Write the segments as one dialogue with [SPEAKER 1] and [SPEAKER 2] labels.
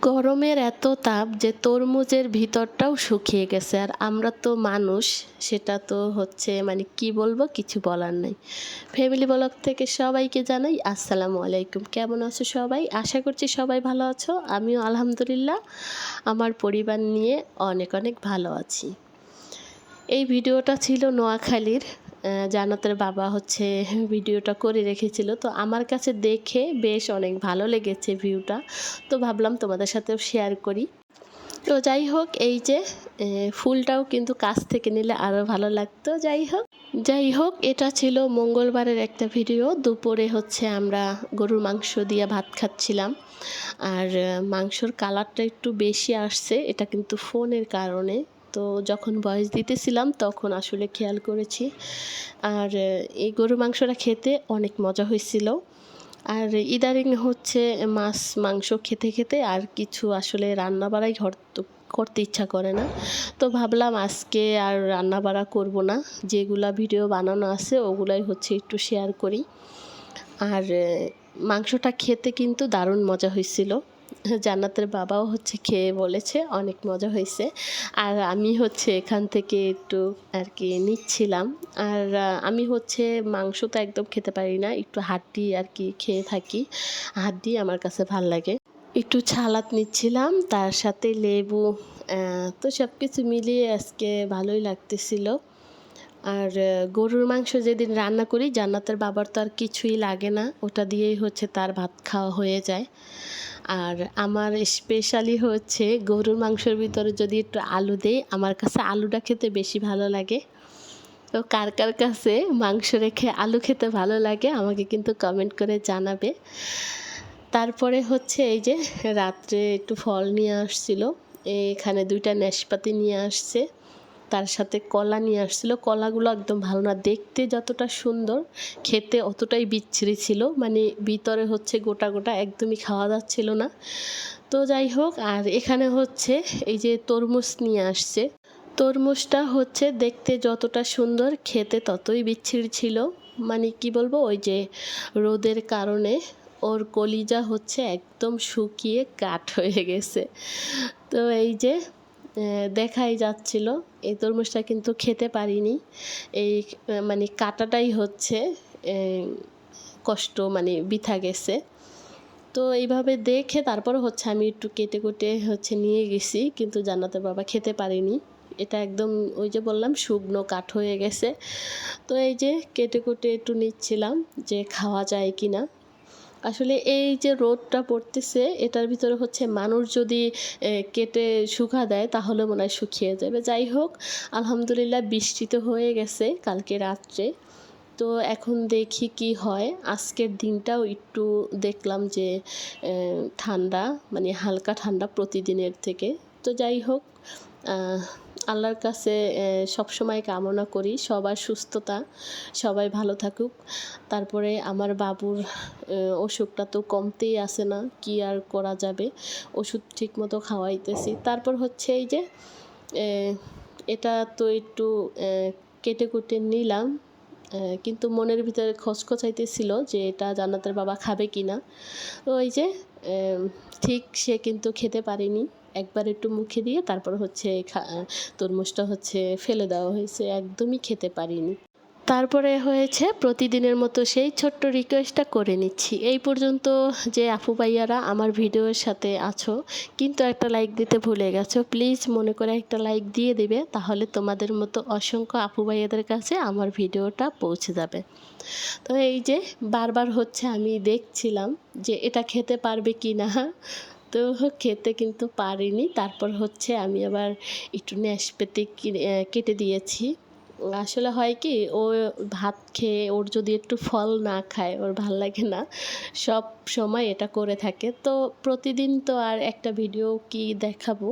[SPEAKER 1] গরমের এত তাপ যে তরমুজের ভিতরটাও শুকিয়ে গেছে, আর আমরা তো মানুষ, সেটা তো হচ্ছে মানে কি বলবো, কিছু বলার নাই। ফ্যামিলি ব্লগ থেকে সবাইকে জানাই আসসালামু আলাইকুম। কেমন আছো সবাই? আশা করছি সবাই ভালো আছো। আমিও আলহামদুলিল্লাহ আমার পরিবার নিয়ে অনেক অনেক ভালো আছি। এই ভিডিওটা ছিল নোয়াখালীর। জান্নাতের বাবা হচ্ছে ভিডিওটা করে রেখেছিল, তো আমার কাছে দেখে বেশ অনেক ভালো লেগেছে ভিউটা, তো ভাবলাম তোমাদের সাথেও শেয়ার করি। তো যাই হোক, এই যে ফুলটাও কিন্তু কাছ থেকে নিলে আরও ভালো লাগতো। যাই হোক এটা ছিল মঙ্গলবারের একটা ভিডিও। দুপুরে হচ্ছে আমরা গরুর মাংস দিয়ে ভাত খাচ্ছিলাম, আর মাংসর কালারটা একটু বেশি আসছে, এটা কিন্তু ফোনের কারণে। তো যখন ভয়েস দিতেছিলাম তখন আসলে খেয়াল করেছি। আর এই গরুর মাংসটা খেতে অনেক মজা হয়েছিল। আর ইদারিং হচ্ছে মাছ মাংস খেতে খেতে আর কিছু আসলে রান্না বাড়াই করতে ইচ্ছা করে না। তো ভাবলাম আজকে আর রান্না বাড়া করবো না, যেগুলা ভিডিও বানানো আছে ওগুলাই হচ্ছে একটু শেয়ার করি। আর মাংসটা খেতে কিন্তু দারুণ মজা হয়েছিল। জান্নাতের বাবাও হচ্ছে খেয়ে বলেছে অনেক মজা হয়েছে। আর আমি হচ্ছে এখান থেকে একটু আর কি নিচ্ছিলাম। আর আমি হচ্ছে মাংস তো একদম খেতে পারি না, একটু হাড্ডি আর কি খেয়ে থাকি। হাড্ডি আমার কাছে ভাল লাগে। একটু ছালাদ নিচ্ছিলাম, তার সাথে লেবু। তো সব কিছু মিলিয়ে আজকে ভালোই লাগতেছিল। আর গরুর মাংস যেদিন রান্না করি জান্নাতের বাবার তো আর কিছুই লাগে না, ওটা দিয়েই হচ্ছে তার ভাত খাওয়া হয়ে যায়। আর আমার স্পেশালি হচ্ছে গরুর মাংসের ভিতরে যদি একটু আলু দেই, আমার কাছে আলুটা খেতে বেশি ভালো লাগে। তো কার কার কাছে মাংস রেখে আলু খেতে ভালো লাগে আমাকে কিন্তু কমেন্ট করে জানাবে। তারপরে হচ্ছে এই যে রাত্রে একটু ফল নিয়ে আসছিল, এখানে 2টা নাশপাতি নিয়ে আসছে, তার সাথে কলা নিয়ে আসছিল। কলাগুলো একদম ভালো না, দেখতে যতটা সুন্দর খেতে অতটাই বিচ্ছিরি ছিল, মানে ভিতরে হচ্ছে গোটা গোটা, একদমই খাওয়া যাচ্ছিল না। তো যাই হোক, আর এখানে হচ্ছে এই যে তরমুজ নিয়ে আসছে। তরমুজটা হচ্ছে দেখতে যতটা সুন্দর খেতে ততই বিচ্ছিরি ছিল। মানে কি বলবো, ওই যে রোদের কারণে ওর কলিজা হচ্ছে একদম শুকিয়ে কাঠ হয়ে গেছে। তো এই যে দেখাই যাচ্ছিল, এই তরমুজটা কিন্তু খেতে পারিনি। এই মানে কাটাটাই হচ্ছে কষ্ট, মানে বৃথা গেছে। তো এইভাবে দেখে তারপর হচ্ছে আমি একটু কেটে কুটে হচ্ছে নিয়ে গেছি, কিন্তু জান্নাতের বাবা খেতে পারিনি। এটা একদম ওই যে বললাম শুকনো কাঠ হয়ে গেছে। তো এই যে কেটে কুটে একটু নিচ্ছিলাম যে খাওয়া যায় কি না। আসলে এই যে রোদটা পড়তেছে এটার ভিতরে হচ্ছে মানুষ যদি কেটে শুকা দেয় তাহলে মনে হয় শুকিয়ে যাবে। যাই হোক, আলহামদুলিল্লাহ বৃষ্টি তো হয়ে গেছে কালকে রাত্রে। তো এখন দেখি কি হয়। আজকের দিনটাও একটু দেখলাম যে ঠান্ডা, মানে হালকা ঠান্ডা প্রতিদিনের থেকে। তো যাই হোক, আল্লাহর কাছে সবসময় কামনা করি সবার সুস্থতা, সবাই ভালো থাকুক। তারপরে আমার বাবুর অসুখটা তো কমতেই আসে না, কি আর করা যাবে, ওষুধ ঠিক মতো খাওয়াইতেছি। তারপর হচ্ছে এই যে এটা তো একটু কেটে কুটে নিলাম, কিন্তু মনের ভিতরে খচখচাইতেছিল যে এটা জান্নাতের বাবা খাবে কি না। তো ওই যে ঠিক সে কিন্তু খেতে পারেনি, একবার একটু মুখে দিয়ে তারপর হচ্ছে তরমুজটা হচ্ছে ফেলে দেওয়া হয়েছে, একদমই খেতে পারিনি। তারপরে হয়েছে প্রতিদিনের মতো সেই ছোট্ট রিকোয়েস্টটা করে নিচ্ছি। এই পর্যন্ত যে আপু ভাইয়ারা আমার ভিডিওর সাথে আছো কিন্তু একটা লাইক দিতে ভুলে গেছো, প্লিজ মনে করে একটা লাইক দিয়ে দিবে, তাহলে তোমাদের মতো অসংখ্য আপু ভাইয়াদের কাছে আমার ভিডিওটা পৌঁছে যাবে। তো এই যে বারবার হচ্ছে আমি দেখছিলাম যে এটা খেতে পারবে কি না, তো খেতে কিন্তু পারিনি। তারপর হচ্ছে আমি আবার একটু নাশপাতি কেটে দিয়েছি। আসলে হয় কি, ও ভাত খেয়ে ওর যদি একটু ফল না খায় ওর ভাল লাগে না, সব সময় এটা করে থাকে। তো প্রতিদিন তো আর একটা ভিডিও কি দেখাবো,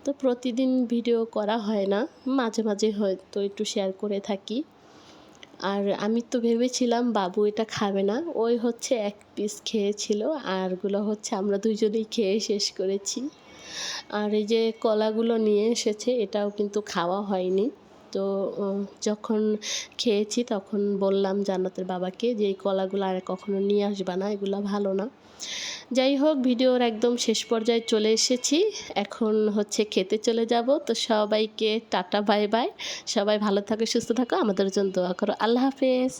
[SPEAKER 1] তো প্রতিদিন ভিডিও করা হয় না, মাঝে মাঝে হয়তো একটু শেয়ার করে থাকি। আর আমি তো ভেবেছিলাম বাবু এটা খাবে না, ওই হচ্ছে 1 পিস খেয়েছিল, আরগুলো হচ্ছে আমরা দুজনেই খেয়ে শেষ করেছি। আর এই যে কলাগুলো নিয়ে এসেছে এটাও কিন্তু খাওয়া হয়নি। তো যখন খেয়েছি তখন বললাম জান্নাতের বাবাকে যে এই কলাগুলো আর কখনো নিয়ে আসবা না, এগুলো ভালো না। যাই হোক, ভিডিওর একদম শেষ পর্যায়ে চলে এসেছি, এখন হচ্ছে খেতে চলে যাব। তো সবাইকে টাটা বাই বাই, সবাই ভালো থাকো সুস্থ থাকো, আমাদের জন্য দোয়া করো। আল্লাহ হাফেজ।